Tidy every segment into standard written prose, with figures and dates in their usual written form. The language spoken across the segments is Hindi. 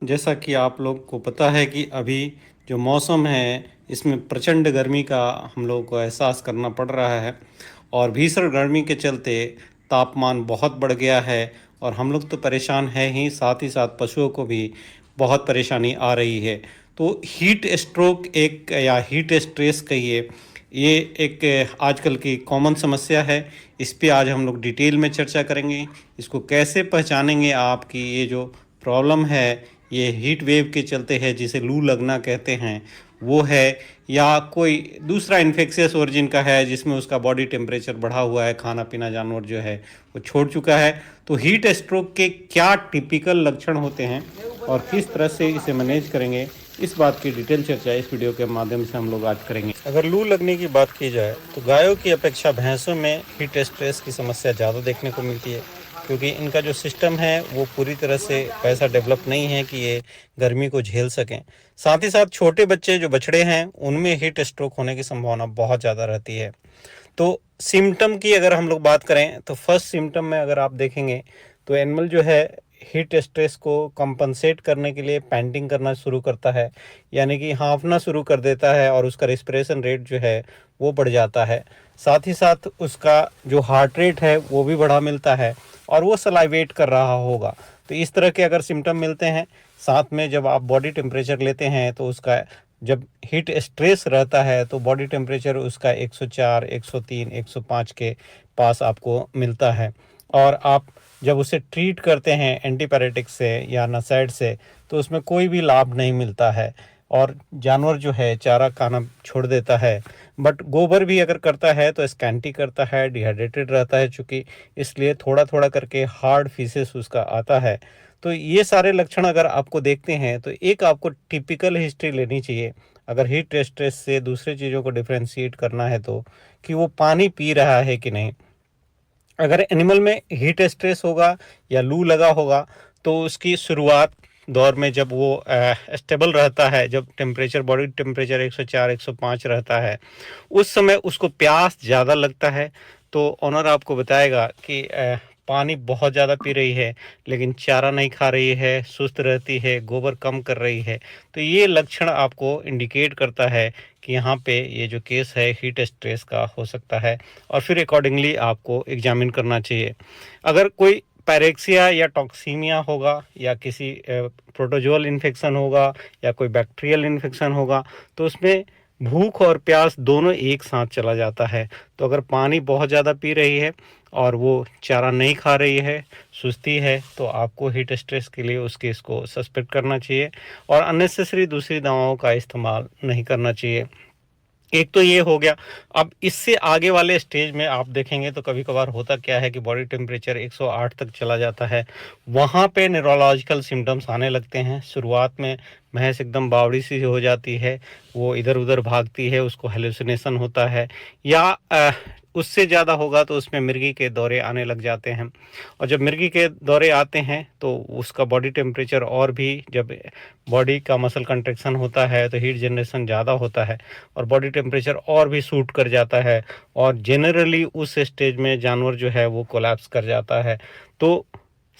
जैसा कि आप लोग को पता है कि अभी जो मौसम है इसमें प्रचंड गर्मी का हम लोगों को एहसास करना पड़ रहा है और भीषण गर्मी के चलते तापमान बहुत बढ़ गया है और हम लोग तो परेशान हैं ही, साथ ही साथ पशुओं को भी बहुत परेशानी आ रही है। तो हीट स्ट्रोक एक या हीट स्ट्रेस कहिए, ये एक आजकल की कॉमन समस्या है। इस पे आज हम लोग डिटेल में चर्चा करेंगे। इसको कैसे पहचानेंगे आप कि ये जो प्रॉब्लम है ये हीट वेव के चलते है, जिसे लू लगना कहते हैं, वो है, या कोई दूसरा इन्फेक्शियस ओरिजिन का है जिसमें उसका बॉडी टेम्परेचर बढ़ा हुआ है, खाना पीना जानवर जो है वो छोड़ चुका है। तो हीट स्ट्रोक के क्या टिपिकल लक्षण होते हैं और किस तरह से इसे मैनेज करेंगे, इस बात की डिटेल चर्चा इस वीडियो के माध्यम से हम लोग आज करेंगे। अगर लू लगने की बात की जाए तो गायों की अपेक्षा भैंसों में हीट स्ट्रेस की समस्या ज़्यादा देखने को मिलती है, क्योंकि इनका जो सिस्टम है वो पूरी तरह से वैसा डेवलप नहीं है कि ये गर्मी को झेल सकें। साथ ही साथ छोटे बच्चे जो बछड़े हैं उनमें हीट स्ट्रोक होने की संभावना बहुत ज़्यादा रहती है। तो सिम्टम की अगर हम लोग बात करें तो फर्स्ट सिम्टम में अगर आप देखेंगे तो एनिमल जो है हीट स्ट्रेस को कंपनसेट करने के लिए पैंटिंग करना शुरू करता है, यानी कि हाँफना शुरू कर देता है और उसका रिस्पिरेशन रेट जो है वो बढ़ जाता है। साथ ही साथ उसका जो हार्ट रेट है वो भी बढ़ा मिलता है और वो सलाइवेट कर रहा होगा। तो इस तरह के अगर सिम्टम मिलते हैं, साथ में जब आप बॉडी टेम्परेचर लेते हैं तो उसका जब हीट स्ट्रेस रहता है तो बॉडी टेम्परेचर उसका 104, 103, 105 के पास आपको मिलता है। और आप जब उसे ट्रीट करते हैं एंटीपायरेटिक से या नसाइड से तो उसमें कोई भी लाभ नहीं मिलता है और जानवर जो है चारा खाना छोड़ देता है। बट गोबर भी अगर करता है तो स्कैंटी करता है, डिहाइड्रेटेड रहता है चूँकि, इसलिए थोड़ा थोड़ा करके हार्ड फीसेस उसका आता है। तो ये सारे लक्षण अगर आपको देखते हैं तो एक आपको टिपिकल हिस्ट्री लेनी चाहिए अगर हीट स्ट्रेस से दूसरे चीज़ों को डिफ्रेंशिएट करना है तो, कि वो पानी पी रहा है कि नहीं। अगर एनिमल में हीट स्ट्रेस होगा या लू लगा होगा तो उसकी शुरुआत दौर में जब वो स्टेबल रहता है, जब टेम्परेचर बॉडी टेम्परेचर 104 105 रहता है, उस समय उसको प्यास ज़्यादा लगता है। तो ऑनर आपको बताएगा कि पानी बहुत ज़्यादा पी रही है लेकिन चारा नहीं खा रही है, सुस्त रहती है, गोबर कम कर रही है। तो ये लक्षण आपको इंडिकेट करता है कि यहाँ पे ये जो केस है हीट स्ट्रेस का हो सकता है और फिर अकॉर्डिंगली आपको एग्जामिन करना चाहिए। अगर कोई पैरेक्सिया या टॉक्सीमिया होगा या किसी प्रोटोजोअल इन्फेक्शन होगा या कोई बैक्टीरियल इन्फेक्शन होगा तो उसमें भूख और प्यास दोनों एक साथ चला जाता है। तो अगर पानी बहुत ज़्यादा पी रही है और वो चारा नहीं खा रही है, सुस्ती है, तो आपको हीट स्ट्रेस के लिए उस केस को सस्पेक्ट करना चाहिए और अननेसेसरी दूसरी दवाओं का इस्तेमाल नहीं करना चाहिए। एक तो ये हो गया। अब इससे आगे वाले स्टेज में आप देखेंगे तो कभी कभार होता क्या है कि बॉडी टेम्परेचर 108 तक चला जाता है, वहाँ पे न्यूरोलॉजिकल सिम्टम्स आने लगते हैं। शुरुआत में भैंस एकदम बावड़ी सी हो जाती है, वो इधर उधर भागती है, उसको हेलुसिनेशन होता है, या उससे ज़्यादा होगा तो उसमें मिर्गी के दौरे आने लग जाते हैं। और जब मिर्गी के दौरे आते हैं तो उसका बॉडी टेम्परेचर और भी, जब बॉडी का मसल कंट्रैक्शन होता है तो हीट जनरेशन ज़्यादा होता है और बॉडी टेम्परेचर और भी शूट कर जाता है और जनरली उस स्टेज में जानवर जो है वो कोलैप्स कर जाता है। तो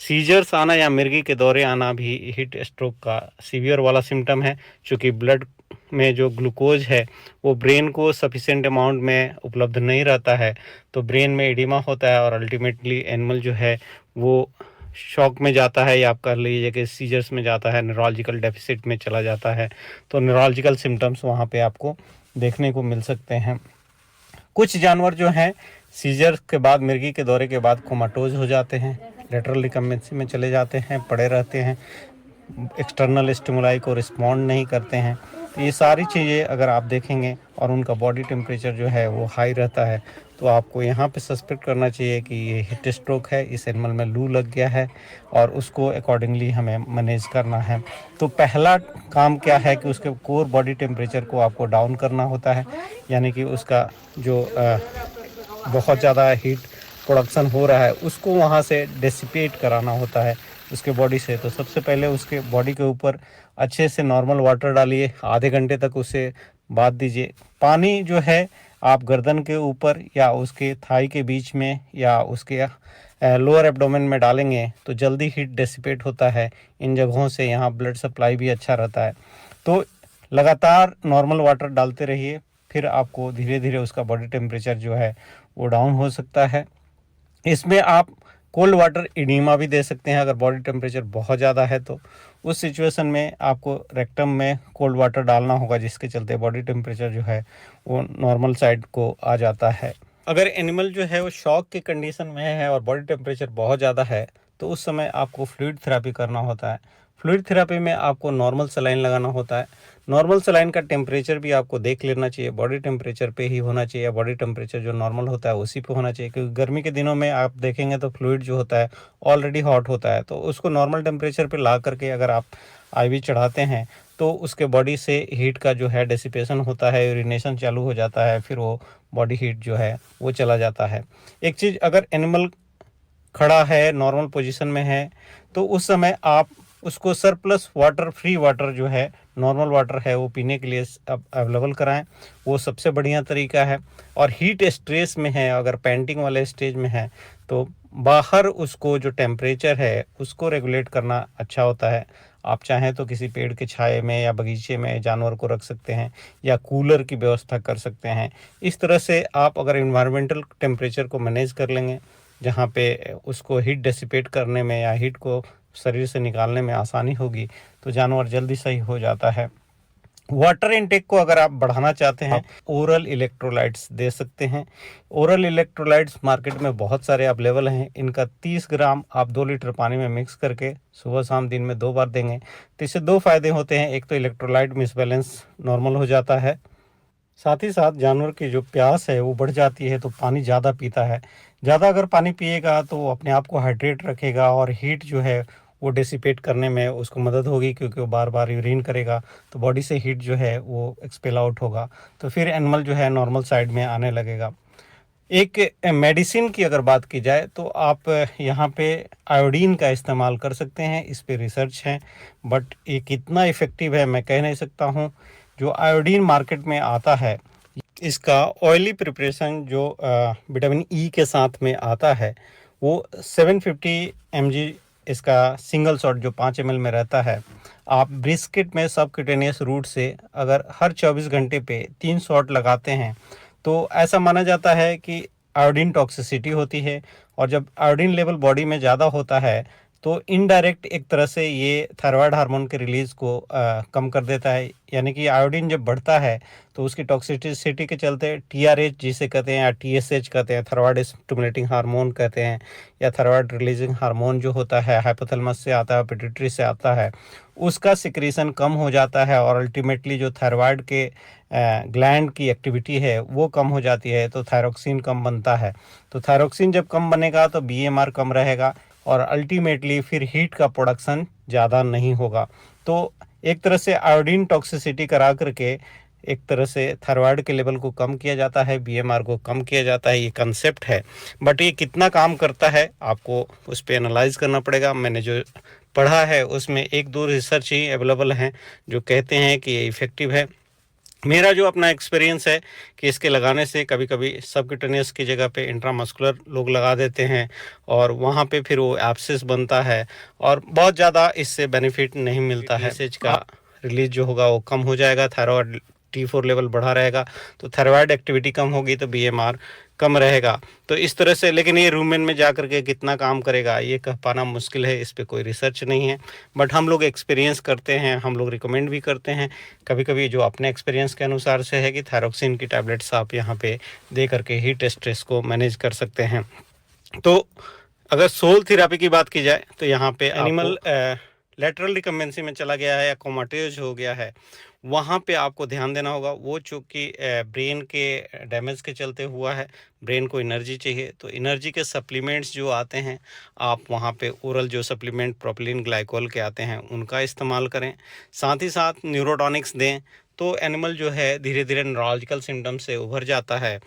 सीजर्स आना या मिर्गी के दौरे आना भी हीट स्ट्रोक का सीवियर वाला सिम्टम है, क्योंकि ब्लड में जो ग्लूकोज है वो ब्रेन को सफिशिएंट अमाउंट में उपलब्ध नहीं रहता है, तो ब्रेन में एडिमा होता है और अल्टीमेटली एनिमल जो है वो शॉक में जाता है या आप कर लीजिए कि सीजर्स में जाता है, न्यूरोलॉजिकल डेफिसिट में चला जाता है। तो न्यूरोलॉजिकल सिम्टम्स वहाँ पे आपको देखने को मिल सकते हैं। कुछ जानवर जो हैं सीजर के बाद, मिर्गी के दौरे के बाद कोमाटोज हो जाते हैं, लेटरल रिकम्बेंसी में चले जाते हैं, पड़े रहते हैं, एक्सटर्नल स्टिमुलाई को रिस्पॉन्ड नहीं करते हैं। तो ये सारी चीज़ें अगर आप देखेंगे और उनका बॉडी टेम्परेचर जो है वो हाई रहता है तो आपको यहाँ पे सस्पेक्ट करना चाहिए कि ये हीट स्ट्रोक है, इस एनिमल में लू लग गया है और उसको अकॉर्डिंगली हमें मैनेज करना है। तो पहला काम क्या है कि उसके कोर बॉडी टेम्परेचर को आपको डाउन करना होता है, यानी कि उसका जो बहुत ज़्यादा हीट प्रोडक्शन हो रहा है उसको वहाँ से डिसिपेट कराना होता है उसके बॉडी से। तो सबसे पहले उसके बॉडी के ऊपर अच्छे से नॉर्मल वाटर डालिए, आधे घंटे तक उसे बांध दीजिए। पानी जो है आप गर्दन के ऊपर या उसके थाई के बीच में या उसके लोअर एब्डोमेन में डालेंगे तो जल्दी हीट डिसिपेट होता है इन जगहों से, यहाँ ब्लड सप्लाई भी अच्छा रहता है। तो लगातार नॉर्मल वाटर डालते रहिए, फिर आपको धीरे धीरे उसका बॉडी टेम्परेचर जो है वो डाउन हो सकता है। इसमें आप कोल्ड वाटर इडीमा भी दे सकते हैं अगर बॉडी टेम्परेचर बहुत ज़्यादा है तो। उस सिचुएशन में आपको रेक्टम में कोल्ड वाटर डालना होगा, जिसके चलते बॉडी टेम्परेचर जो है वो नॉर्मल साइड को आ जाता है। अगर एनिमल जो है वो शॉक की कंडीशन में है और बॉडी टेम्परेचर बहुत ज़्यादा है तो उस समय आपको फ्लूइड थेरेपी करना होता है। फ्लूइड थेरेपी में आपको नॉर्मल सलाइन लगाना होता है। नॉर्मल सलाइन का टेम्परेचर भी आपको देख लेना चाहिए, बॉडी टेम्परेचर पे ही होना चाहिए, बॉडी टेम्परेचर जो नॉर्मल होता है उसी पे होना चाहिए, क्योंकि गर्मी के दिनों में आप देखेंगे तो फ्लूइड जो होता है ऑलरेडी हॉट होता है, तो उसको नॉर्मल टेम्परेचर पे ला करके अगर आप आईवी चढ़ाते हैं तो उसके बॉडी से हीट का जो है डेसिपेशन होता है, यूरिनेशन चालू हो जाता है, फिर वो बॉडी हीट जो है वो चला जाता है। एक चीज़, अगर एनिमल खड़ा है, नॉर्मल पोजीशन में है, तो उस समय आप उसको सरप्लस वाटर, फ्री वाटर जो है, नॉर्मल वाटर है वो पीने के लिए अब अवेलेबल कराएं, वो सबसे बढ़िया तरीका है। और हीट स्ट्रेस में है, अगर पेंटिंग वाले स्टेज में है तो बाहर उसको जो टेम्परेचर है उसको रेगुलेट करना अच्छा होता है। आप चाहें तो किसी पेड़ के छाए में या बगीचे में जानवर को रख सकते हैं या कूलर की व्यवस्था कर सकते हैं। इस तरह से आप अगर इन्वायरमेंटल टेम्परेचर को मैनेज कर लेंगे, जहाँ पे उसको हीट डेसिपेट करने में या हीट को शरीर से निकालने में आसानी होगी, तो जानवर जल्दी सही हो जाता है। वाटर इनटेक को अगर आप बढ़ाना चाहते हैं, ओरल इलेक्ट्रोलाइट्स दे सकते हैं। ओरल इलेक्ट्रोलाइट्स मार्केट में बहुत सारे अवेलेबल हैं। इनका 30 ग्राम आप 2 लीटर पानी में मिक्स करके सुबह शाम दिन में 2 बार देंगे तो इससे 2 फायदे होते हैं। एक तो इलेक्ट्रोलाइट मिसबैलेंस नॉर्मल हो जाता है, साथ ही साथ जानवर की जो प्यास है वो बढ़ जाती है, तो पानी ज़्यादा पीता है। ज़्यादा अगर पानी पिएगा तो वो अपने आप को हाइड्रेट रखेगा और हीट जो है वो डिसिपेट करने में उसको मदद होगी, क्योंकि वो बार बार यूरिन करेगा तो बॉडी से हीट जो है वो एक्सपेल आउट होगा, तो फिर एनिमल जो है नॉर्मल साइड में आने लगेगा। एक मेडिसिन की अगर बात की जाए तो आप यहाँ पे आयोडीन का इस्तेमाल कर सकते हैं। इस पे रिसर्च है, बट ये कितना इफ़ेक्टिव है मैं कह नहीं सकता हूँ। जो आयोडीन मार्केट में आता है, इसका ऑयली प्रिपरेशन जो विटामिन ई के साथ में आता है, वो 750 mg इसका सिंगल शॉट जो 5 ml में रहता है। आप ब्रिस्किट में सबक्यूटेनियस रूट से अगर हर 24 घंटे पे 3 शॉट लगाते हैं तो ऐसा माना जाता है कि आयोडीन टॉक्सिसिटी होती है, और जब आयोडीन लेवल बॉडी में ज़्यादा होता है तो इनडायरेक्ट एक तरह से ये थायराइड हार्मोन के रिलीज़ को कम कर देता है। यानी कि आयोडीन जब बढ़ता है तो उसकी टॉक्सिसिटी के चलते टीआरएच जिसे कहते हैं या टीएसएच कहते हैं, थायराइड स्टिमुलेटिंग हार्मोन कहते हैं, या थायराइड रिलीजिंग हार्मोन जो होता है हाइपोथैलेमस से आता है, पिट्यूटरी से आता है, उसका सिक्रीशन कम हो जाता है और अल्टीमेटली जो थायराइड के ग्लैंड की एक्टिविटी है वो कम हो जाती है, तो थायरोक्सिन कम बनता है। तो थायरोक्सिन जब कम बनेगा तो बीएमआर कम रहेगा और अल्टीमेटली फिर हीट का प्रोडक्शन ज़्यादा नहीं होगा। तो एक तरह से आयोडीन टॉक्सिसिटी करा करके एक तरह से थायराइड के लेवल को कम किया जाता है, बीएमआर को कम किया जाता है, ये कंसेप्ट है। बट ये कितना काम करता है आपको उस पर एनालाइज करना पड़ेगा। मैंने जो पढ़ा है उसमें 1-2 रिसर्च ही अवेलेबल हैं जो कहते हैं कि ये इफ़ेक्टिव है। मेरा जो अपना एक्सपीरियंस है कि इसके लगाने से कभी कभी सबक्यूटेनियस की जगह पे इंट्रामस्कुलर लोग लगा देते हैं और वहाँ पे फिर वो एब्सेस बनता है और बहुत ज़्यादा इससे बेनिफिट नहीं मिलता है। एसएच का रिलीज जो होगा वो कम हो जाएगा, थायराइड T4 लेवल बढ़ा रहेगा, तो थायराइड एक्टिविटी कम होगी तो बीएमआर कम रहेगा। तो इस तरह से, लेकिन ये रूमेन में जा करके कितना काम करेगा ये कह पाना मुश्किल है, इस पे कोई रिसर्च नहीं है। बट हम लोग एक्सपीरियंस करते हैं, हम लोग रिकमेंड भी करते हैं कभी कभी, जो अपने एक्सपीरियंस के अनुसार से है कि थायरोक्सिन की टैबलेट्स आप यहाँ पे दे करके हीट स्ट्रेस को मैनेज कर सकते हैं। तो अगर सोल थेरेपी की बात की जाए तो यहाँ पे एनिमल लेटरल रिकम्बेंसी में चला गया है या कोमाटेज हो गया है, वहाँ पे आपको ध्यान देना होगा। वो चूँकि ब्रेन के डैमेज के चलते हुआ है, ब्रेन को एनर्जी चाहिए, तो एनर्जी के सप्लीमेंट्स जो आते हैं आप वहाँ पे ओरल जो सप्लीमेंट प्रोपिलीन ग्लाइकोल के आते हैं उनका इस्तेमाल करें। साथ ही साथ न्यूरोटॉनिक्स दें, तो एनिमल जो है धीरे धीरे न्यूरोलॉजिकल सिम्टम्स से उभर जाता है